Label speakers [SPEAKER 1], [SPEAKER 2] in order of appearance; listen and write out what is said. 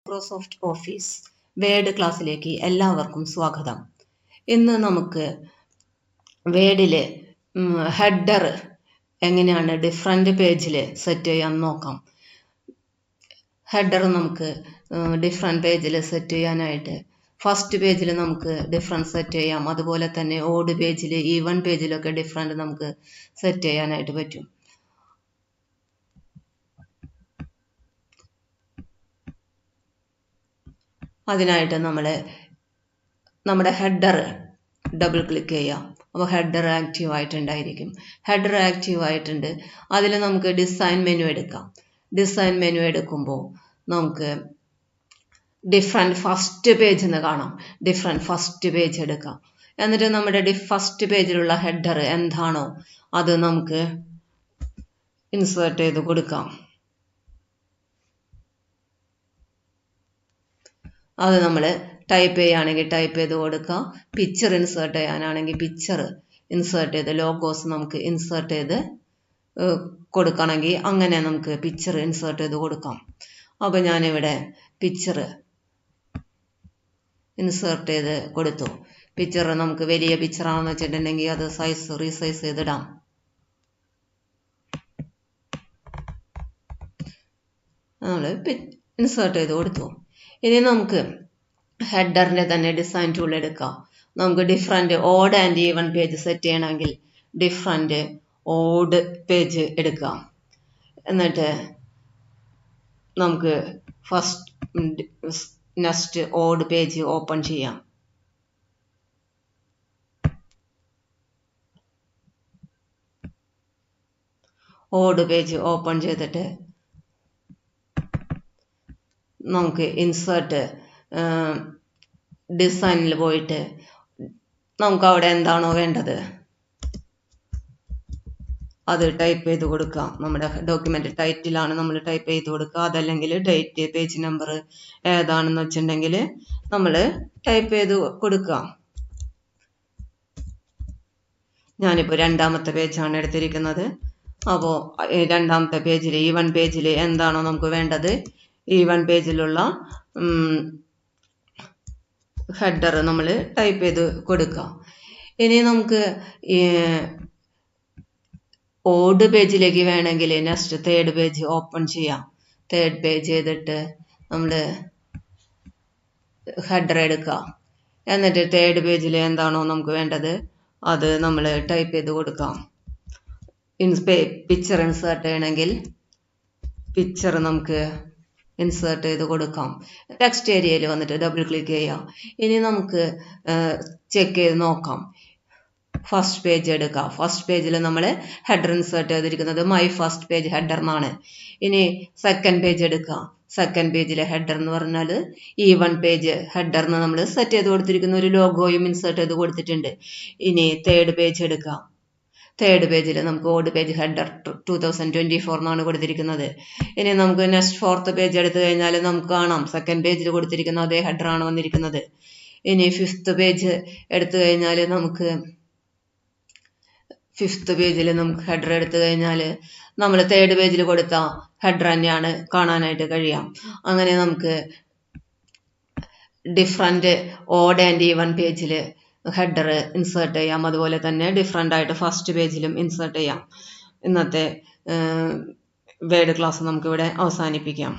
[SPEAKER 1] Microsoft office word ക്ലാസ്സിലേക്ക് എല്ലാവർക്കും സ്വാഗതം. ഇന്ന് നമുക്ക് വേഡിലെ ഹെഡർ എങ്ങനെയാണ് ഡിഫറെൻ്റ് പേജിൽ സെറ്റ് ചെയ്യാൻ നോക്കാം. ഹെഡർ നമുക്ക് ഡിഫറെൻ്റ് പേജിൽ സെറ്റ് ചെയ്യാനായിട്ട് ഫസ്റ്റ് പേജിൽ നമുക്ക് ഡിഫറെൻറ്റ് സെറ്റ് ചെയ്യാം. അതുപോലെ തന്നെ ഓഡ് പേജിൽ, ഈവൻ പേജിലൊക്കെ ഡിഫറെൻ്റ് നമുക്ക് സെറ്റ് ചെയ്യാനായിട്ട് പറ്റും. അതിനായിട്ട് നമ്മുടെ ഹെഡർ ഡബിൾ ക്ലിക്ക് ചെയ്യാം. അപ്പോൾ ഹെഡർ ആക്റ്റീവ് ആയിട്ടുണ്ടായിരിക്കും. ഹെഡർ ആക്റ്റീവ് ആയിട്ടുണ്ട്. അതിൽ നമുക്ക് ഡിസൈൻ മെനു എടുക്കാം. ഡിസൈൻ മെനു എടുക്കുമ്പോൾ നമുക്ക് ഡിഫറെൻറ്റ് ഫസ്റ്റ് പേജ് എന്ന് കാണാം. ഡിഫറെൻറ്റ് ഫസ്റ്റ് പേജ് എടുക്കാം. എന്നിട്ട് നമ്മുടെ ഫസ്റ്റ് പേജിലുള്ള ഹെഡർ എന്താണോ അത് നമുക്ക് ഇൻസേർട്ട് ചെയ്ത് കൊടുക്കാം. അത് നമ്മൾ ടൈപ്പ് ചെയ്യുകയാണെങ്കിൽ ടൈപ്പ് ചെയ്ത് കൊടുക്കാം. പിക്ചർ ഇൻസേർട്ട് ചെയ്യാനാണെങ്കിൽ പിക്ചർ ഇൻസേർട്ട് ചെയ്ത്, ലോഗോസ് നമുക്ക് ഇൻസേർട്ട് ചെയ്ത് കൊടുക്കണമെങ്കിൽ അങ്ങനെ നമുക്ക് പിക്ചർ ഇൻസേർട്ട് ചെയ്ത് കൊടുക്കാം. അപ്പോൾ ഞാനിവിടെ പിക്ചർ ഇൻസേർട്ട് ചെയ്ത് കൊടുത്തു. പിക്ചർ നമുക്ക് വലിയ പിക്ചറാണെന്ന് വെച്ചിട്ടുണ്ടെങ്കിൽ അത് റീസൈസ് ചെയ്തിടാം. നമ്മൾ ഇൻസേർട്ട് ചെയ്ത് കൊടുത്തു. ഇനി നമുക്ക് ഹെഡറിൻ്റെ തന്നെ ഡിസൈൻ ടൂൾ എടുക്കാം. നമുക്ക് different odd and even page set ചെയ്യണമെങ്കിൽ ഡിഫറെൻറ്റ് ഓഡ് പേജ് എടുക്കാം. എന്നിട്ട് നമുക്ക് നെക്സ്റ്റ് ഓഡ് പേജ് ഓപ്പൺ ചെയ്യാം. ഓഡ് പേജ് ഓപ്പൺ ചെയ്തിട്ട് നമുക്ക് ഇൻസേർട്ട് ഡിസൈനിൽ പോയിട്ട് നമുക്ക് അവിടെ എന്താണോ വേണ്ടത് അത് ടൈപ്പ് ചെയ്ത് കൊടുക്കാം. നമ്മുടെ ഡോക്യുമെൻ്റ് ടൈറ്റിലാണ് നമ്മൾ ടൈപ്പ് ചെയ്ത് കൊടുക്കുക. അതല്ലെങ്കിൽ ഡേറ്റ്, പേജ് നമ്പർ ഏതാണെന്ന് വെച്ചിട്ടുണ്ടെങ്കിൽ നമ്മൾ ടൈപ്പ് ചെയ്ത് കൊടുക്കാം. ഞാനിപ്പോൾ രണ്ടാമത്തെ പേജാണ് എടുത്തിരിക്കുന്നത്. അപ്പോൾ രണ്ടാമത്തെ പേജിൽ, ഈവൻ പേജിൽ എന്താണോ നമുക്ക് വേണ്ടത്, ഈവൻ പേജിലുള്ള ഹെഡർ നമ്മൾ ടൈപ്പ് ചെയ്ത് കൊടുക്കാം. ഇനി നമുക്ക് ഓഡ് പേജിലേക്ക് വേണമെങ്കിൽ നെക്സ്റ്റ് തേർഡ് പേജ് ഓപ്പൺ ചെയ്യാം. തേർഡ് പേജ് ചെയ്തിട്ട് നമ്മൾ ഹെഡർ എടുക്കുക. എന്നിട്ട് തേർഡ് പേജിൽ എന്താണോ നമുക്ക് വേണ്ടത് അത് നമ്മൾ ടൈപ്പ് ചെയ്ത് കൊടുക്കാം. പിക്ചർ ഇൻസേർട്ട് ചെയ്യണമെങ്കിൽ പിക്ചർ നമുക്ക് ഇൻസേർട്ട് ചെയ്ത് കൊടുക്കാം. ടെക്സ്റ്റ് ഏരിയയിൽ വന്നിട്ട് ഡബിൾ ക്ലിക്ക് ചെയ്യാം. ഇനി നമുക്ക് ചെക്ക് ചെയ്ത് നോക്കാം. ഫസ്റ്റ് പേജ് എടുക്കാം. ഫസ്റ്റ് പേജിൽ നമ്മൾ ഹെഡർ ഇൻസേർട്ട് ചെയ്തിരിക്കുന്നത് മൈ ഫസ്റ്റ് പേജ് ഹെഡർ എന്നാണ്. ഇനി സെക്കൻഡ് പേജ് എടുക്കാം. സെക്കൻഡ് പേജിലെ ഹെഡർ എന്ന് പറഞ്ഞാൽ ഈവൻ പേജ് ഹെഡറിന് നമ്മൾ സെറ്റ് ചെയ്ത് കൊടുത്തിരിക്കുന്ന ഒരു ലോഗോയും ഇൻസേർട്ട് ചെയ്ത് കൊടുത്തിട്ടുണ്ട്. ഇനി തേർഡ് പേജ് എടുക്കാം. തേർഡ് പേജിൽ നമുക്ക് ഓഡ് പേജ് ഹെഡർ 2024 എന്നാണ് കൊടുത്തിരിക്കുന്നത്. ഇനി നമുക്ക് നെക്സ്റ്റ് ഫോർത്ത് പേജ് എടുത്തു കഴിഞ്ഞാൽ നമുക്ക് കാണാം സെക്കൻഡ് പേജിൽ കൊടുത്തിരിക്കുന്ന അതേ ഹെഡറാണ് വന്നിരിക്കുന്നത്. ഇനി ഫിഫ്ത്ത് പേജ് എടുത്തു കഴിഞ്ഞാൽ നമുക്ക് ഹെഡർ എടുത്തു കഴിഞ്ഞാൽ നമ്മൾ തേർഡ് പേജിൽ കൊടുത്ത ഹെഡർ തന്നെയാണ് കാണാനായിട്ട് കഴിയാം. അങ്ങനെ നമുക്ക് ഡിഫറെൻറ്റ് ഓഡ് ആൻഡ് ഈവൻ പേജിൽ ഹെഡർ ഇൻസേർട്ട് ചെയ്യാം. അതുപോലെ തന്നെ ഡിഫറെൻ്റ് ആയിട്ട് ഫസ്റ്റ് പേജിലും ഇൻസേർട്ട് ചെയ്യാം. ഇന്നത്തെ വേഡ് ക്ലാസ് നമുക്കിവിടെ അവസാനിപ്പിക്കാം.